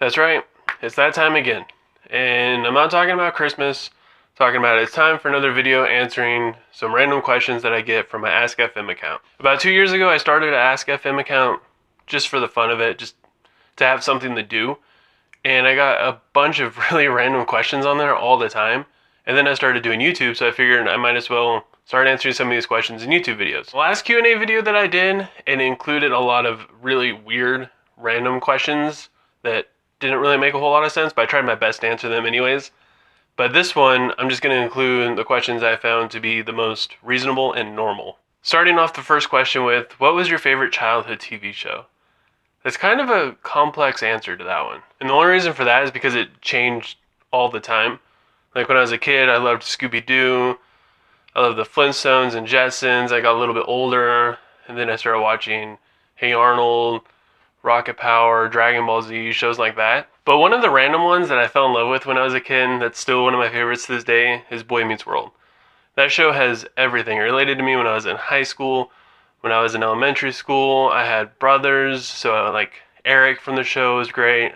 That's right. It's that time again. And I'm not talking about Christmas. I'm talking about it's time for another video answering some random questions that I get from my Ask FM account. About 2 years ago, I started an Ask FM account just for the fun of it, just to have something to do. And I got a bunch of really random questions on there all the time. And then I started doing YouTube, so I figured I might as well start answering some of these questions in YouTube videos. The last Q&A video that I did, it included a lot of really weird, random questions that didn't really make a whole lot of sense, but I tried my best to answer them anyways. But this one, I'm just going to include the questions I found to be the most reasonable and normal. Starting off the first question with, what was your favorite childhood TV show? It's kind of a complex answer to that one. And the only reason for that is because it changed all the time. Like when I was a kid, I loved Scooby-Doo. I loved the Flintstones and Jetsons. I got a little bit older, and then I started watching Hey Arnold, Rocket Power, Dragon Ball Z, shows like that. But one of the random ones that I fell in love with when I was a kid, that's still one of my favorites to this day, is Boy Meets World. That show has everything. It related to me when I was in high school, when I was in elementary school. I had brothers, so like Eric from the show was great.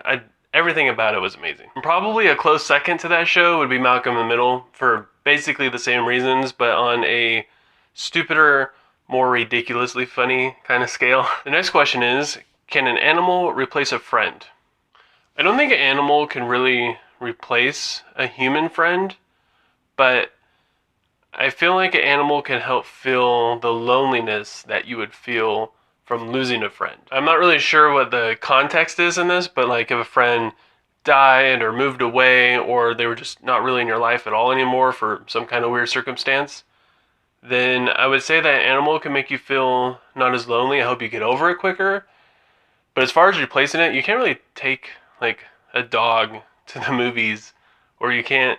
Everything about it was amazing. Probably a close second to that show would be Malcolm in the Middle for basically the same reasons, but on a stupider, more ridiculously funny kind of scale. The next question is, can an animal replace a friend? I don't think an animal can really replace a human friend, but I feel like an animal can help fill the loneliness that you would feel from losing a friend. I'm not really sure what the context is in this, but like if a friend died or moved away or they were just not really in your life at all anymore for some kind of weird circumstance, then I would say that animal can make you feel not as lonely. I hope you get over it quicker. But as far as replacing it, you can't really take like a dog to the movies, or you can't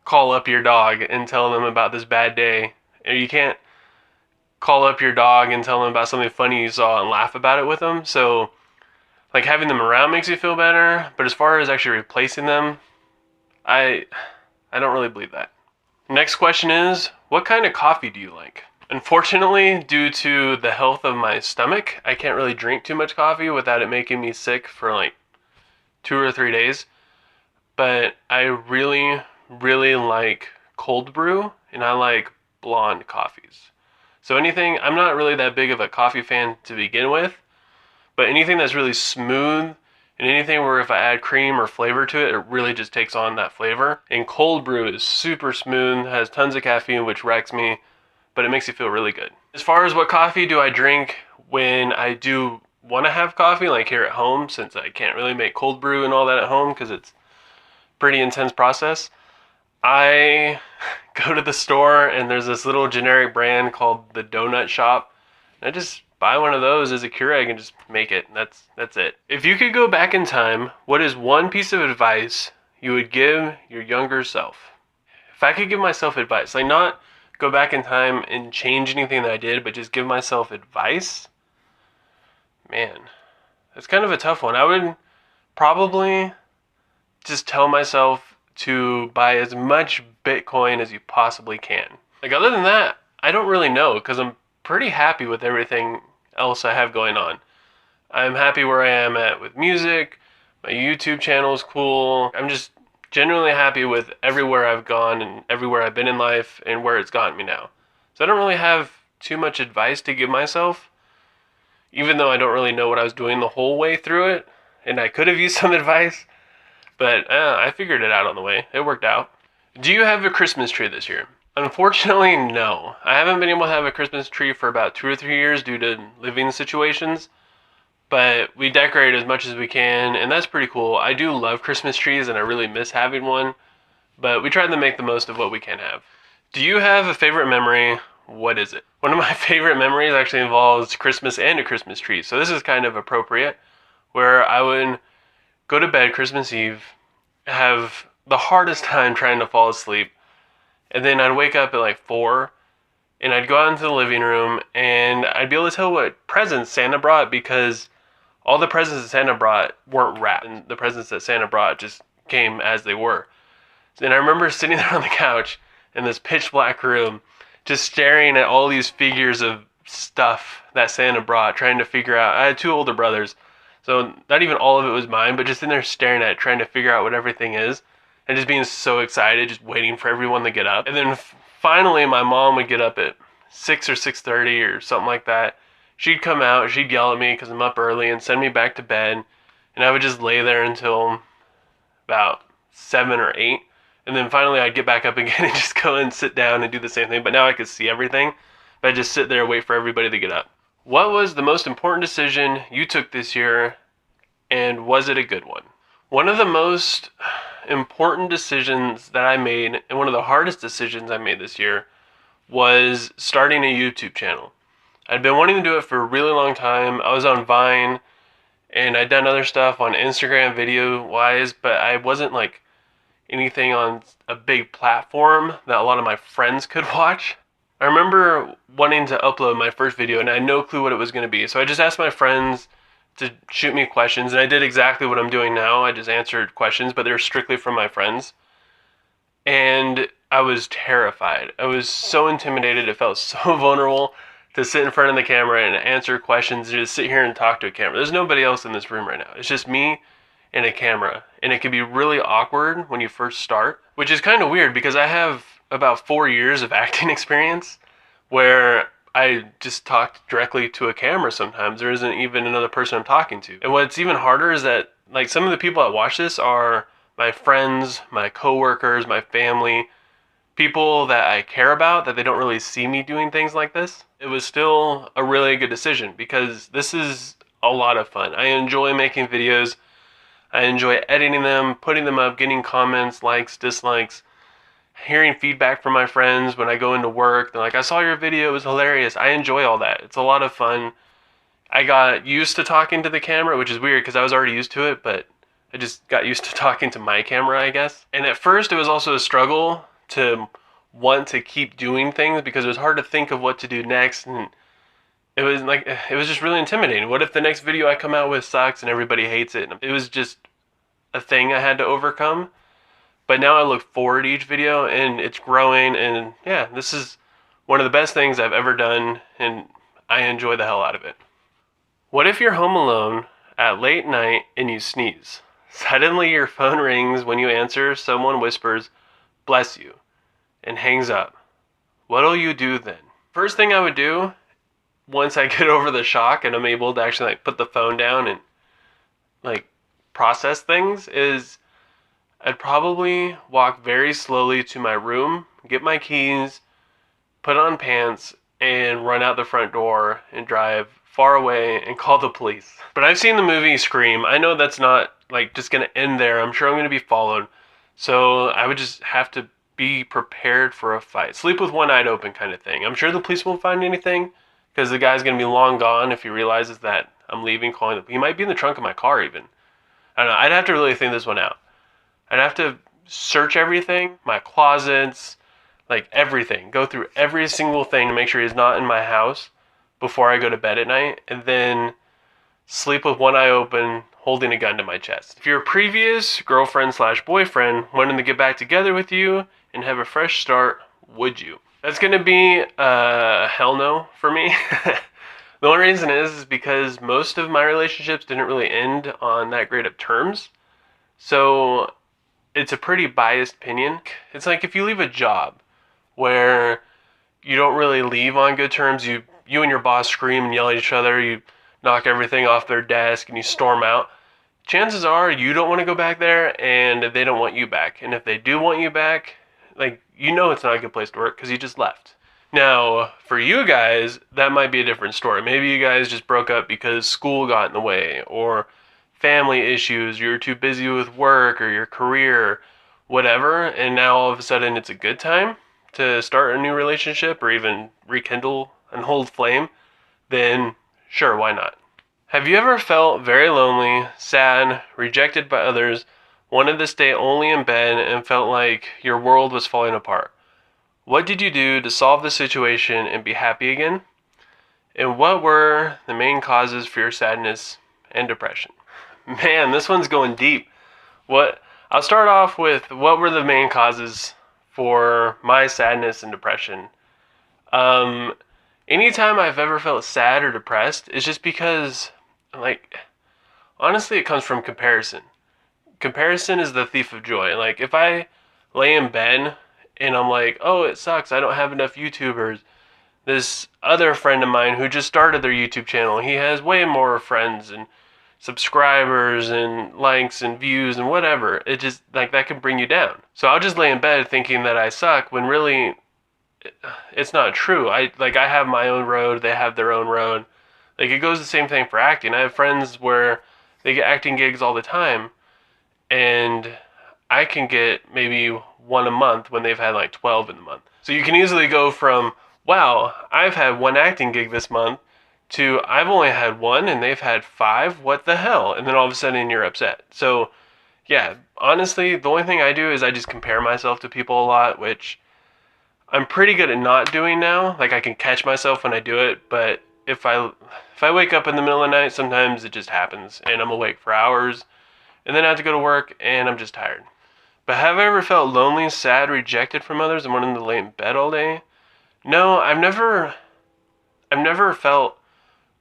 call up your dog and tell them about this bad day, or you can't call up your dog and tell them about something funny you saw and laugh about it with them. So like having them around makes you feel better, but as far as actually replacing them, I don't really believe that. Next question is, what kind of coffee do you like? Unfortunately, due to the health of my stomach, I can't really drink too much coffee without it making me sick for like 2 or 3 days. But I really, really like cold brew, and I like blonde coffees. So anything, I'm not really that big of a coffee fan to begin with, but anything that's really smooth and anything where if I add cream or flavor to it, it really just takes on that flavor. And cold brew is super smooth, has tons of caffeine, which wrecks me, but it makes you feel really good. As far as what coffee do I drink when I do want to have coffee, like here at home, since I can't really make cold brew and all that at home because it's a pretty intense process, I go to the store and there's this little generic brand called the Donut Shop, and I just buy one of those as a Keurig and just make it. That's it. If you could go back in time, what is one piece of advice you would give your younger self? If I could give myself advice, like not go back in time and change anything that I did, but just give myself advice, man, that's kind of a tough one. I would probably just tell myself to buy as much Bitcoin as you possibly can. Like other than that, I don't really know because I'm pretty happy with everything else I have going on. I'm happy where I am at with music. My YouTube channel is cool. I'm just genuinely happy with everywhere I've gone and everywhere I've been in life and where it's gotten me now. So I don't really have too much advice to give myself, even though I don't really know what I was doing the whole way through it, and I could have used some advice, but I figured it out on the way. It worked out. Do you have a Christmas tree this year? Unfortunately, no. I haven't been able to have a Christmas tree for about 2 or 3 years due to living situations, but we decorate as much as we can, and that's pretty cool. I do love Christmas trees, and I really miss having one, but we try to make the most of what we can have. Do you have a favorite memory? What is it? One of my favorite memories actually involves Christmas and a Christmas tree, so this is kind of appropriate, where I would go to bed Christmas Eve, have the hardest time trying to fall asleep, and then I'd wake up at like 4, and I'd go out into the living room, and I'd be able to tell what presents Santa brought because all the presents that Santa brought weren't wrapped, and the presents that Santa brought just came as they were. And I remember sitting there on the couch in this pitch black room, just staring at all these figures of stuff that Santa brought, trying to figure out. I had 2 older brothers, so So not even all of it was mine, but just in there staring at it, trying to figure out what everything is, and just being so excited, just waiting for everyone to get up. And then finally, my mom would get up at 6 or 6:30 or something like that. She'd come out, she'd yell at me because I'm up early and send me back to bed, and I would just lay there until about 7 or 8. And then finally I'd get back up again and just go and sit down and do the same thing. But now I could see everything. But I'd just sit there and wait for everybody to get up. What was the most important decision you took this year, and was it a good one? One of the most important decisions that I made, and one of the hardest decisions I made this year, was starting a YouTube channel. I'd been wanting to do it for a really long time. I was on Vine, and I'd done other stuff on Instagram video-wise, but I wasn't like anything on a big platform that a lot of my friends could watch. I remember wanting to upload my first video and I had no clue what it was going to be. So I just asked my friends to shoot me questions, and I did exactly what I'm doing now. I just answered questions, but they were strictly from my friends. And I was terrified. I was so intimidated. It felt so vulnerable to sit in front of the camera and answer questions and just sit here and talk to a camera. There's nobody else in this room right now. It's just me and a camera, and it can be really awkward when you first start, which is kind of weird because I have about 4 years of acting experience where I just talk directly to a camera sometimes. There isn't even another person I'm talking to. And what's even harder is that like some of the people that watch this are my friends, my coworkers, my family, people that I care about, that they don't really see me doing things like this. It was still a really good decision because this is a lot of fun. I enjoy making videos. I enjoy editing them, putting them up, getting comments, likes, dislikes, hearing feedback from my friends when I go into work. They're like, I saw your video, it was hilarious. I enjoy all that. It's a lot of fun. I got used to talking to the camera, which is weird because I was already used to it, but I just got used to talking to my camera, I guess. And at first it was also a struggle to want to keep doing things because it was hard to think of what to do next, and it was just really intimidating. What if the next video I come out with sucks and everybody hates it? It was just a thing I had to overcome. But now I look forward to each video and it's growing, and yeah, this is one of the best things I've ever done, and I enjoy the hell out of it. What if you're home alone at late night and you sneeze? Suddenly your phone rings. When you answer, someone whispers, "Bless you," and hangs up. What'll you do then? First thing I would do, once I get over the shock and I'm able to actually like put the phone down and like process things, is I'd probably walk very slowly to my room, get my keys, put on pants, and run out the front door and drive far away and call the police. But I've seen the movie Scream. I know that's not like just gonna end there. I'm sure I'm gonna be followed. So I would just have to be prepared for a fight. Sleep with one eye open kind of thing. I'm sure the police won't find anything because the guy's going to be long gone if he realizes that I'm leaving, he might be in the trunk of my car even. I don't know. I'd have to really think this one out. I'd have to search everything, my closets, like everything. Go through every single thing to make sure he's not in my house before I go to bed at night, and then sleep with one eye open, holding a gun to my chest. If your previous girlfriend/boyfriend wanted to get back together with you and have a fresh start, would you? That's going to be a hell no for me. The only reason is because most of my relationships didn't really end on that great of terms. So it's a pretty biased opinion. It's like if you leave a job where you don't really leave on good terms, you and your boss scream and yell at each other, you knock everything off their desk and you storm out, chances are you don't want to go back there and they don't want you back. And if they do want you back, like, you know it's not a good place to work because you just left. Now, for you guys, that might be a different story. Maybe you guys just broke up because school got in the way, or family issues, you're too busy with work or your career, whatever, and now all of a sudden it's a good time to start a new relationship or even rekindle an old flame, then sure, why not? Have you ever felt very lonely, sad, rejected by others, wanted to stay only in bed, and felt like your world was falling apart? What did you do to solve the situation and be happy again? And what were the main causes for your sadness and depression? Man, this one's going deep. I'll start off with what were the main causes for my sadness and depression. Anytime I've ever felt sad or depressed, it's just because, like, Honestly, it comes from comparison. Comparison is the thief of joy. Like, if I lay in bed and I'm like, oh, it sucks, I don't have enough YouTubers. This other friend of mine who just started their YouTube channel, he has way more friends and subscribers and likes and views and whatever. It just, like, that can bring you down. So I'll just lay in bed thinking that I suck when really it's not true. I have my own road, they have their own road. Like, it goes the same thing for acting. I have friends where they get acting gigs all the time, and I can get maybe one a month when they've had like 12 in the month. So you can easily go from, wow, I've had one acting gig this month, to I've only had one and they've had 5. What the hell? And then all of a sudden you're upset. So yeah, honestly, the only thing I do is I just compare myself to people a lot, which I'm pretty good at not doing now. Like, I can catch myself when I do it, but if I wake up in the middle of the night, sometimes it just happens and I'm awake for hours and then I have to go to work and I'm just tired. But have I ever felt lonely, sad, rejected from others and wanting to lay in bed all day? No, I've never felt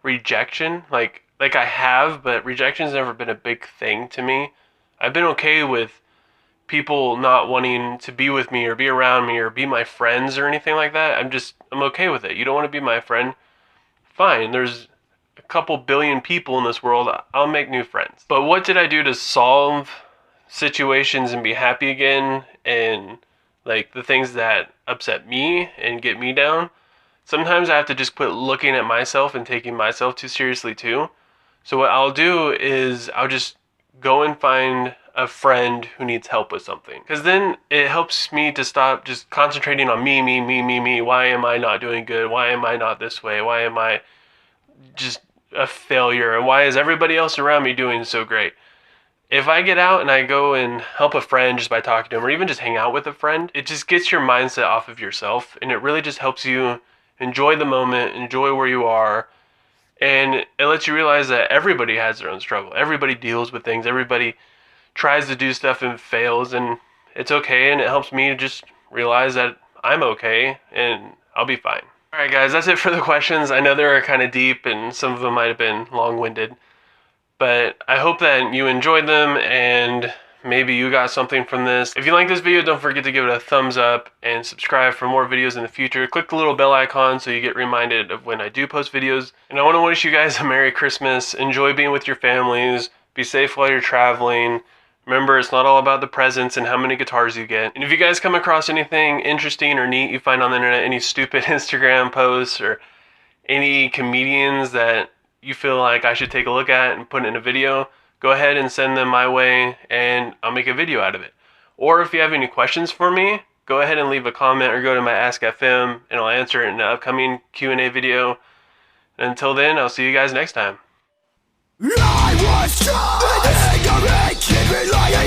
rejection. Like I have, but rejection's never been a big thing to me. I've been okay with people not wanting to be with me or be around me or be my friends or anything like that. I'm okay with it. You don't want to be my friend? Fine. There's a couple billion people in this world. I'll make new friends. But what did I do to solve situations and be happy again, and like the things that upset me and get me down? Sometimes I have to just quit looking at myself and taking myself too seriously too. So what I'll do is I'll just go and find a friend who needs help with something. Because then it helps me to stop just concentrating on me. Why am I not doing good? Why am I not this way? Why am I just a failure? And why is everybody else around me doing so great? If I get out and I go and help a friend just by talking to them, or even just hang out with a friend, it just gets your mindset off of yourself, and it really just helps you enjoy the moment, enjoy where you are, and it lets you realize that everybody has their own struggle. Everybody deals with things. Everybody tries to do stuff and fails, and it's okay, and it helps me to just realize that I'm okay and I'll be fine. Alright guys, that's it for the questions. I know they were kind of deep and some of them might have been long-winded, but I hope that you enjoyed them and maybe you got something from this. If you like this video, don't forget to give it a thumbs up and subscribe for more videos in the future. Click the little bell icon so you get reminded of when I do post videos. And I want to wish you guys a Merry Christmas. Enjoy being with your families. Be safe while you're traveling. Remember, it's not all about the presents and how many guitars you get. And if you guys come across anything interesting or neat you find on the internet, any stupid Instagram posts or any comedians that you feel like I should take a look at and put in a video, go ahead and send them my way and I'll make a video out of it. Or if you have any questions for me, go ahead and leave a comment or go to my Ask FM and I'll answer it in an upcoming Q&A video. And until then, I'll see you guys next time. I was trying, ignorant, kid relying